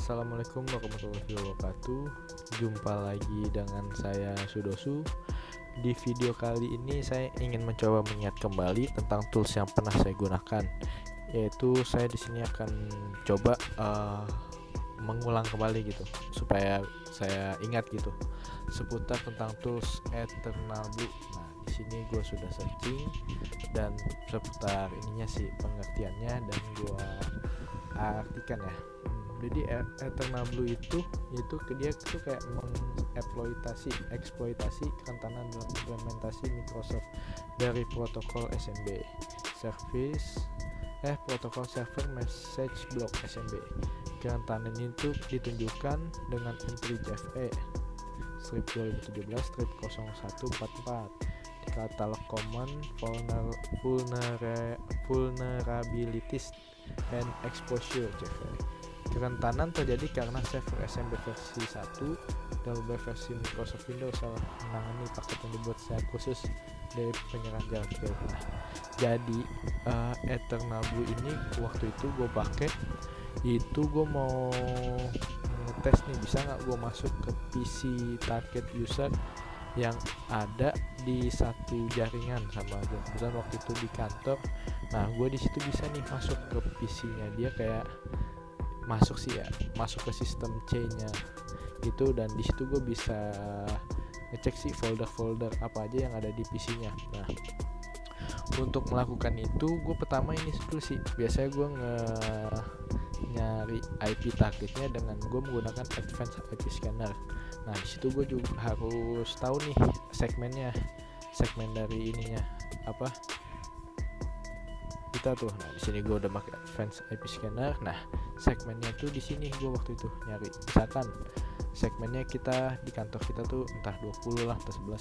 Assalamualaikum warahmatullahi wabarakatuh. Jumpa lagi dengan saya Sudosu. Di video kali ini saya ingin mencoba mengingat kembali tentang tools yang pernah saya gunakan. Yaitu saya di sini akan coba mengulang kembali gitu supaya saya ingat gitu seputar tentang tools Eternal Blue. Nah, di sini gue sudah searching dan seputar ininya sih pengertiannya dan gue artikan ya. Jadi Eternal Blue itu dia tuh kayak eksploitasi kerentanan dalam implementasi Microsoft dari protokol SMB protokol server message block SMB. Kerentanan itu ditunjukkan dengan entry JFE strip 2017/0144 di katalog common vulnerabilities and exposure JFE. Kerentanan terjadi karena server SMB versi 1 dan beberapa versi Microsoft Windows salah menangani paket yang dibuat secara khusus dari penyerang jarak jauh. Nah, jadi Eternal Blue ini waktu itu gue pakai, itu gue mau ngetes nih bisa nggak gue masuk ke PC target user yang ada di satu jaringan sama gue. Kebetulan waktu itu di kantor. Nah, gue di situ bisa nih masuk ke PC-nya dia, kayak masuk ke sistem C-nya gitu, dan di situ gue bisa ngecek sih folder-folder apa aja yang ada di PC-nya. Nah, untuk melakukan itu gue pertama ini dulu sih, biasanya gue nyari IP targetnya dengan gue menggunakan Advanced IP Scanner. Nah, di situ gue juga harus tahu nih segmen dari ininya apa kita tuh. Nah, di sini gue udah pakai Advanced IP Scanner. Nah, segmennya tuh di sini gue waktu itu nyari, misalkan segmennya kita di kantor kita tuh entah 20 lah, entah 11,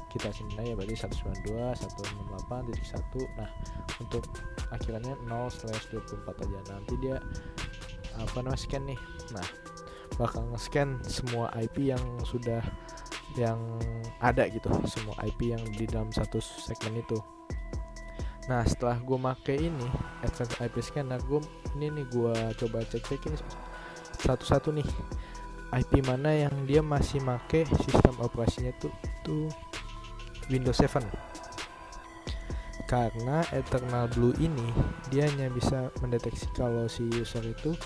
kita sini ya, berarti 192.168.1. Nah, untuk akhirannya 0/24 aja. Nanti dia scan nih. Nah, bakal nge-scan semua IP yang ada gitu, semua IP yang di dalam satu segmen itu. Nah, setelah gue make ini Advanced IP Scanner, gue coba cek ini satu-satu nih, IP mana yang dia masih make sistem operasinya tuh Windows 7. Karena Eternal Blue ini dia hanya bisa mendeteksi kalau si user itu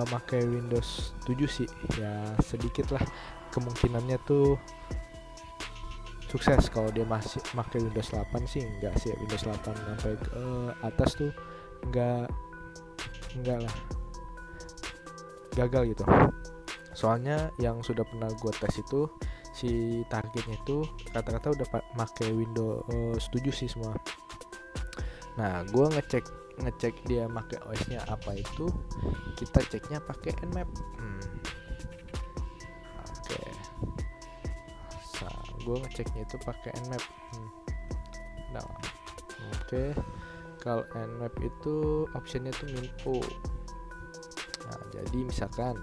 make Windows 7 sih, ya sedikit lah kemungkinannya tuh sukses. Kalau dia masih pakai Windows 8 sih enggak sih, Windows 8 sampai ke atas tuh enggak lah, gagal gitu. Soalnya yang sudah pernah gue tes itu si targetnya itu rata-rata udah pakai Windows 7 sih semua. Nah, gue ngecek dia pakai OS-nya apa itu, kita ceknya pakai Nmap. Gue ngeceknya itu pakai Nmap. Nah, oke. Kalau Nmap itu optionnya tuh -o. Nah, jadi misalkan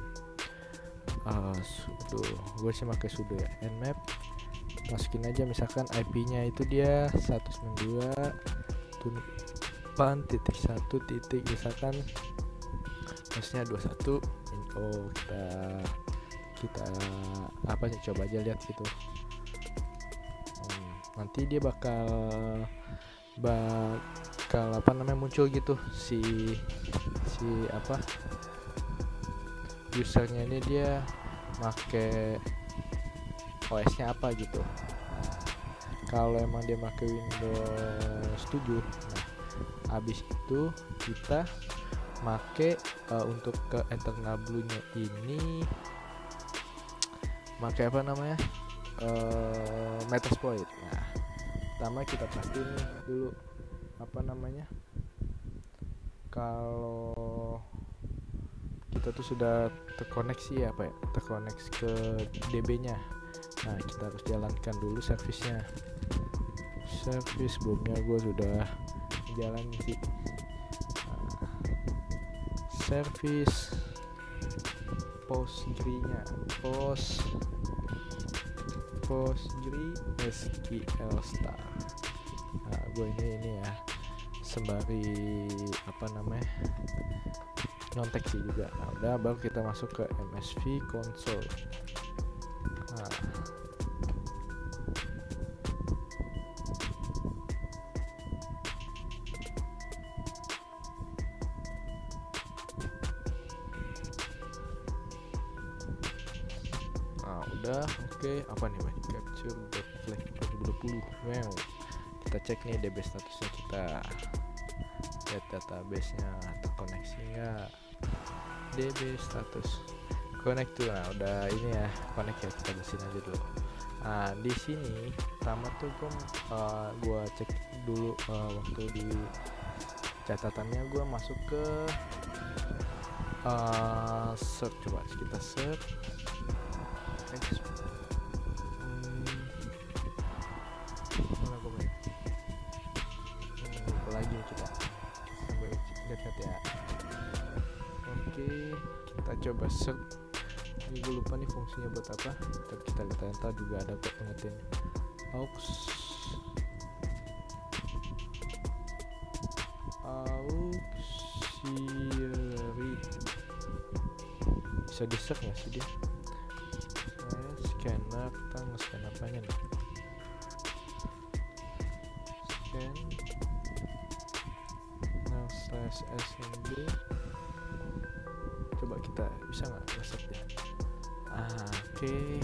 sudo, gue sih pakai sudo ya, Nmap, masukin aja misalkan IP-nya itu dia 192.1.1 misalkan hostnya 21 info, kita coba aja lihat gitu. Nanti dia bakal muncul gitu si usernya ini, dia make OS-nya apa gitu. Nah, kalau emang dia make Windows 7, nah habis itu kita make untuk ke Eternal Blue-nya ini make Metasploit. Nah, pertama kita pastiin dulu kalau kita tuh sudah terkoneksi terkoneksi ke DB-nya. Nah, kita harus jalankan dulu service sebelumnya gue sudah jalan sih. Nah, service Postgre-nya Postgre SQL Star. Nah, gue ini ya sembari nyontek sih juga. Nah udah, baru kita masuk ke MSV console. Nah udah, oke. Apa nih Bang? Capture the flag 2020. Wow, kita cek nih DB statusnya, kita lihat database-nya terkoneksi nggak. DB status connect tuh. Nah udah ini ya, connect ya, kita bersihin aja dulu. Nah di sini pertama tuh gua cek dulu waktu di catatannya, gua masuk ke search. Coba kita search lagi kita sambil lihat ya. Oke, kita coba search. Ini gue lupa nih fungsinya buat apa, tapi kita lihat ntar juga ada kok pengertian. Auxiliary bisa di search nggak sih dia? Scanner, kita nge-scan apanya nih? Scan /smb. Coba kita bisa nggak nge-search ya? Oke.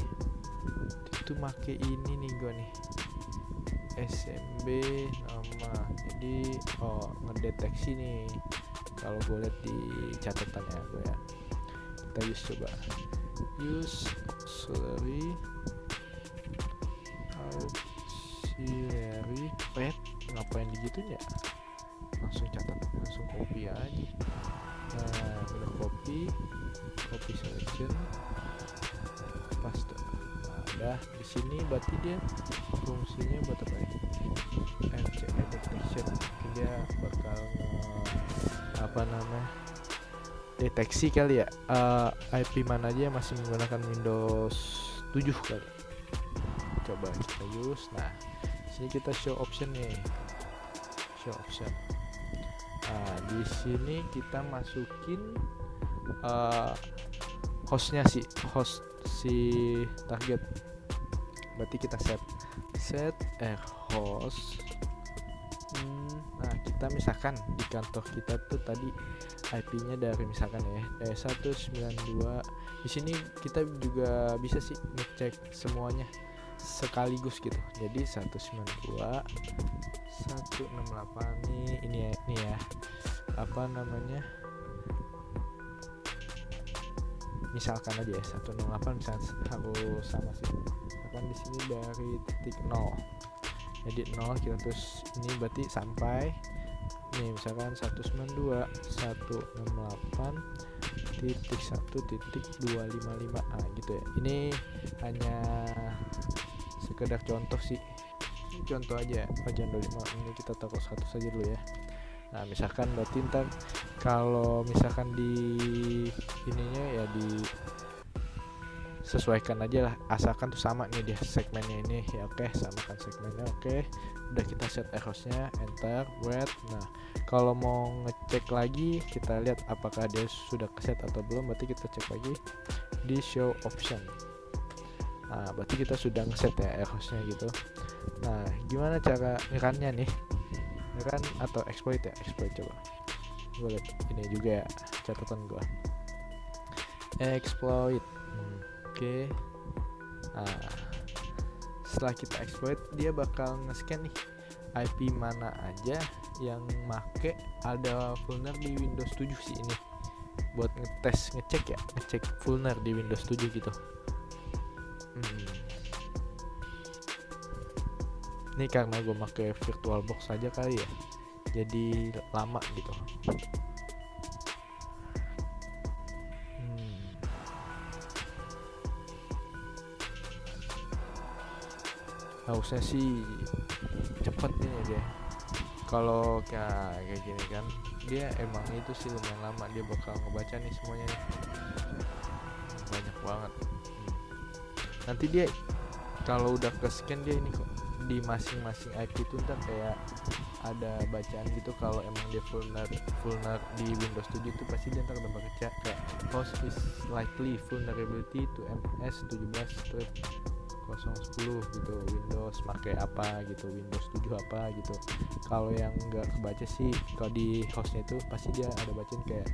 Itu make ini nih gua nih, SMB nama. Jadi ngedeteksi nih kalau gue lihat di catatannya gue ya. Kita coba use auxiliary red. Ngapain digituin ya? Langsung catat, langsung copy aja. Nah udah copy selection, paste. Nah udah di sini berarti dia fungsinya buat apa ya? RCA detection. Mungkin dia bakal deteksi kali ya, IP mana aja yang masih menggunakan Windows 7 kali. Coba kita use. Nah sini kita show option nih, show option. Nah di sini kita masukin hostnya sih, host si target. Berarti kita set host. Nah kita misalkan di kantor kita tuh tadi IP-nya dari misalkan ya 192. Di sini kita juga bisa sih ngecek semuanya sekaligus gitu. Jadi 192 168 ini ya apa namanya, misalkan aja ya 168 misalkan harus sama sih. Misalkan di sini dari titik 0. Jadi 0 kita terus ini berarti sampai nih misalkan 192 168 titik 1 titik 255 gitu ya. Ini hanya sekedar contoh sih, contoh aja. Jangan 25, ini kita taruh 100 saja dulu ya. Nah misalkan berarti ntar kalau misalkan di ininya ya di sesuaikan aja lah, asalkan tuh sama nih dia segmennya ini ya. Oke, samakan segmennya. Oke, udah kita set hostnya, enter, wait. Nah kalau mau ngecek lagi kita lihat apakah dia sudah keset atau belum, berarti kita cek lagi di show option. Nah berarti kita sudah ngeset ya hostnya gitu. Nah gimana cara ngerannya nih, ngeran atau exploit ya? Exploit, coba gue lihat ini juga ya catatan gue, exploit. Oke. Nah setelah kita exploit, dia bakal nge-scan nih IP mana aja yang make ada vulner di Windows 7 sih ini, buat ngecek vulner di Windows 7 gitu. Ini karena gue pakai VirtualBox aja kali ya, jadi lama gitu. Harusnya sih cepet ini dia. Kalau kayak gini kan, dia emang itu sih lumayan lama, dia bakal ngebaca nih semuanya nih, banyak banget. Nanti dia kalau udah ke scan dia ini kok di masing-masing IP itu ntar kayak ada bacaan gitu kalau emang dia vulner di Windows 7 itu pasti dia ntar udah baca kayak host is likely vulnerability to MS 17.010 gitu, Windows pakai apa gitu, Windows 7 apa gitu. Kalau yang nggak kebaca sih, kalau di hostnya itu pasti dia ada bacaan kayak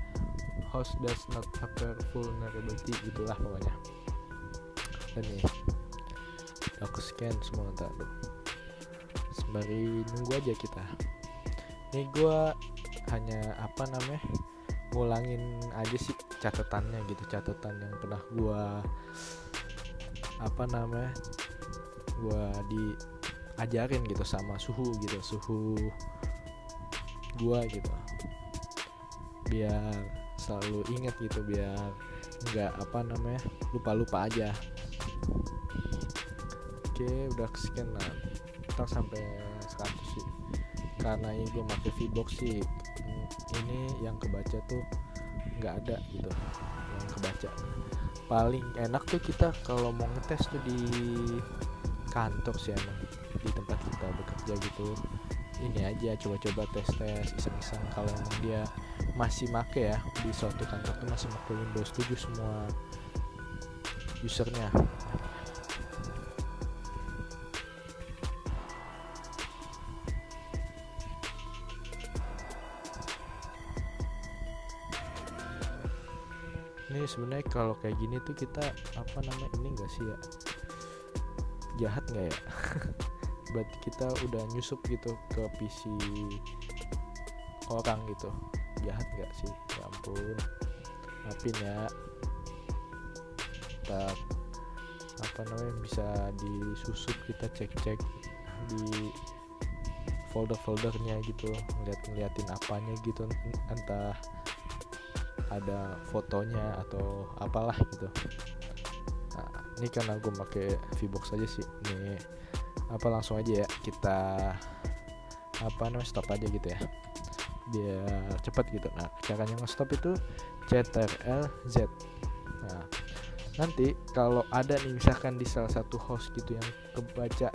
host does not cover vulnerability gitulah pokoknya. Dan nih aku scan semua ntar tuh sembari nunggu aja kita. Ini gua hanya ngulangin aja sih catatannya gitu, catatan yang pernah gua gua diajarin gitu sama suhu gua gitu, biar selalu ingat gitu, biar nggak lupa aja. Oke, udah scan lah, ntar sampai 100 sih, karena ini gue pakai VBox sih. Ini yang kebaca tuh nggak ada gitu, yang kebaca. Paling enak tuh kita kalau mau ngetes tuh di kantor sih, emang di tempat kita bekerja gitu. Ini aja coba-coba tes iseng-iseng. Kalau emang dia masih make ya, di suatu kantor tuh masih make Windows 7 semua usernya. Ini sebenarnya kalau kayak gini tuh kita ini enggak sih ya, jahat nggak ya? Berarti kita udah nyusup gitu ke PC orang gitu, jahat nggak sih? Ya ampun, maafin ya. Kita bisa disusup, kita cek di foldernya gitu, ngeliatin apanya gitu, entah ada fotonya atau apalah gitu. Nah, ini karena gue pakai VBox aja sih. Nih langsung aja ya kita stop aja gitu ya, biar cepat gitu. Nah, caranya nge-stop itu CTRL-Z. Nah, nanti kalau ada nih misalkan di salah satu host gitu yang kebaca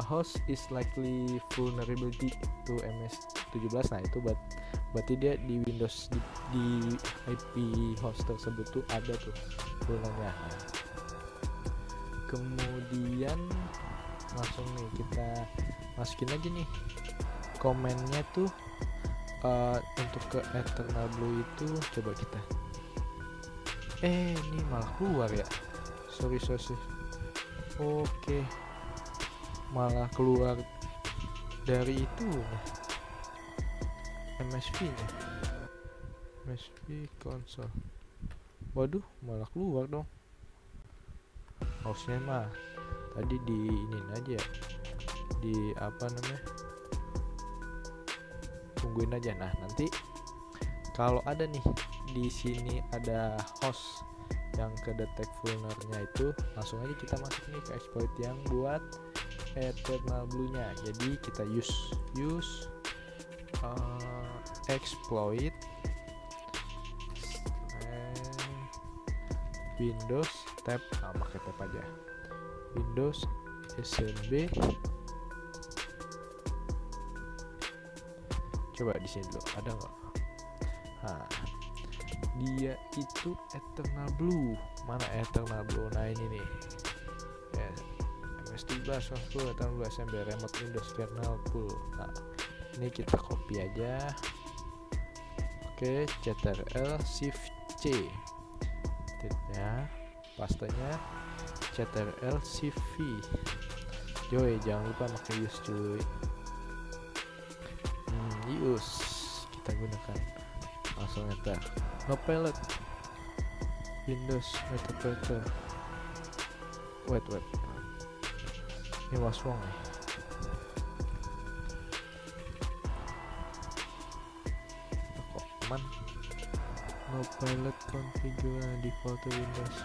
host is likely vulnerability to MS17, nah itu berarti dia di Windows di IP host tersebut tuh ada tuh vulnernya. Nah, kemudian langsung nih kita masukin aja nih komennya tuh untuk ke Eternal Blue itu. Coba kita ini malah keluar ya, sorry. Oke, malah keluar dari itu MSV console. Waduh, malah keluar dong. Hostnya mah tadi di ini aja ya, di tungguin aja. Nah, nanti kalau ada nih di sini ada host yang kedetek vulnernya itu, langsung aja kita masuk nih ke exploit yang buat Eternal Blue-nya. Jadi kita use exploit Windows tab, pakai tab aja, Windows SMB. Coba di sini dulu ada nggak? Nah, dia itu Eternal Blue. Mana Eternal Blue? Nah ini nih ya, MS13 Eternal Blue SMB remote Windows kernel pool. Nah, ini kita copy aja. Oke, CTRL Shift C, titiknya, pastanya CTRL Shift V. Joy, jangan lupa pakai use cuy. Use kita gunakan, langsung enter. No palette Windows Metapletter. Wait, ini was wrong nih. Kok aman? No palette configure default Windows.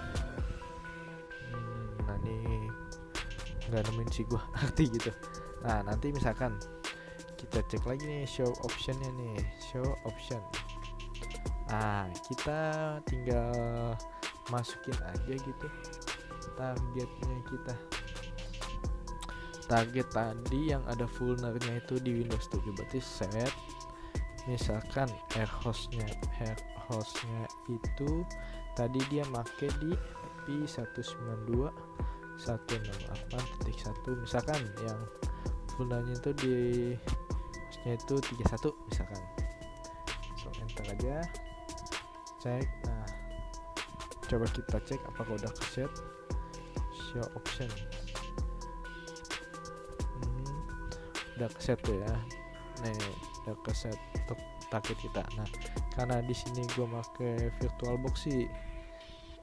Nah nih nggak nemuin sih gua arti gitu. Nah, nanti misalkan kita cek lagi nih show optionnya nih, show option. Nah, kita tinggal masukin aja gitu targetnya kita. target tadi yang ada foldernya itu di Windows 7, berarti set misalkan air hostnya itu tadi dia make di IP 192.168.1 misalkan, yang foldernya itu di hostnya itu 31 misalkan. So enter aja, cek. Nah, coba kita cek apakah udah keset. Show option, udah keset tuh ya. Nih udah keset untuk target kita. Nah, karena di sini gue pakai VirtualBox sih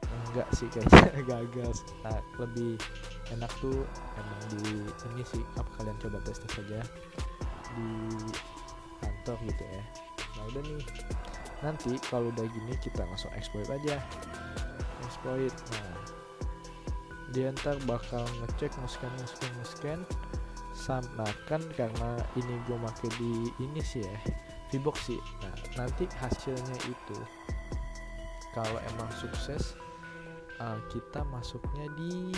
enggak sih kayaknya gagal. Nah, lebih enak tuh emang di ini sih, apa kalian coba tes saja di kantor gitu ya. Nah udah nih, nanti kalau udah gini kita langsung exploit aja, exploit. Nah dia ntar bakal ngecek, nge-scan sama kan, karena ini gue pakai di ini sih ya, VBox sih. Nah nanti hasilnya itu kalau emang sukses, kita masuknya di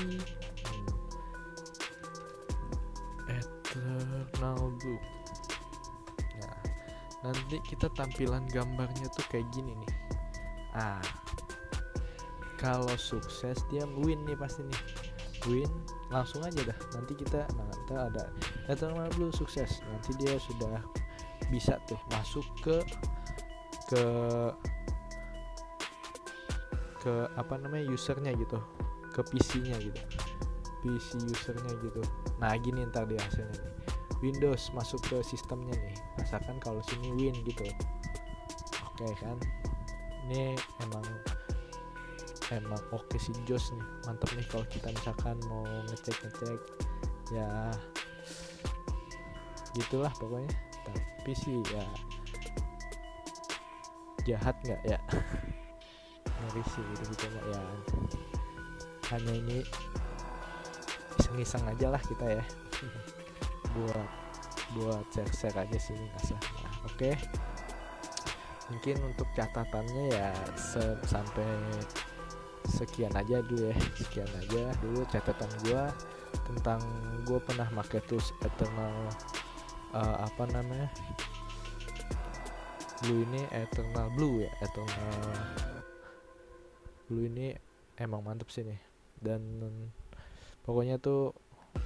Eternal Blue. Nah nanti kita tampilan gambarnya tuh kayak gini nih. Kalau sukses dia win nih, pasti nih win, langsung aja dah. Nanti kita nanti ada Eternal Blue sukses, nanti dia sudah bisa tuh masuk ke apa namanya, usernya gitu, ke PC-nya gitu, PC usernya gitu. Nah gini ntar dia hasilnya nih, Windows masuk ke sistemnya nih, misalkan kalau sini win gitu. Oke kan, ini emang oke sih, jos nih, mantep nih kalau kita misalkan mau ngecek ya gitulah pokoknya. Tapi sih ya jahat nggak ya, ngeri sih gitu ya. Hanya ini iseng-iseng aja lah kita ya buat share aja sih, ngasah. Nah, oke. Mungkin untuk catatannya ya sampai sekian aja dulu ya, sekian aja dulu catatan gua tentang gua pernah pakai tools Eternal apa namanya, Blue ini, Eternal Blue ya, Eternal Blue ini emang mantep sih nih. Dan pokoknya tuh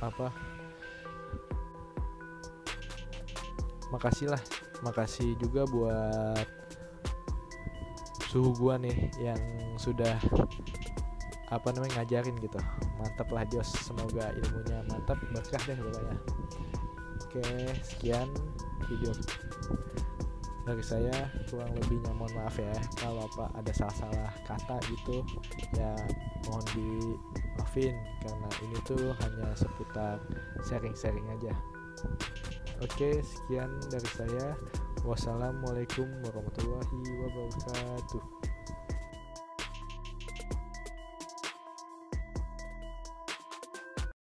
apa, makasih juga buat suhu gua nih yang sudah apa namanya ngajarin gitu. Mantap lah Jos, semoga ilmunya mantap, berkah deh pokoknya. Oke, sekian video dari saya, kurang lebihnya mohon maaf ya kalau apa ada salah kata gitu ya, mohon dimaafin karena ini tuh hanya seputar sharing aja. Oke, sekian dari saya. Wassalamualaikum warahmatullahi wabarakatuh.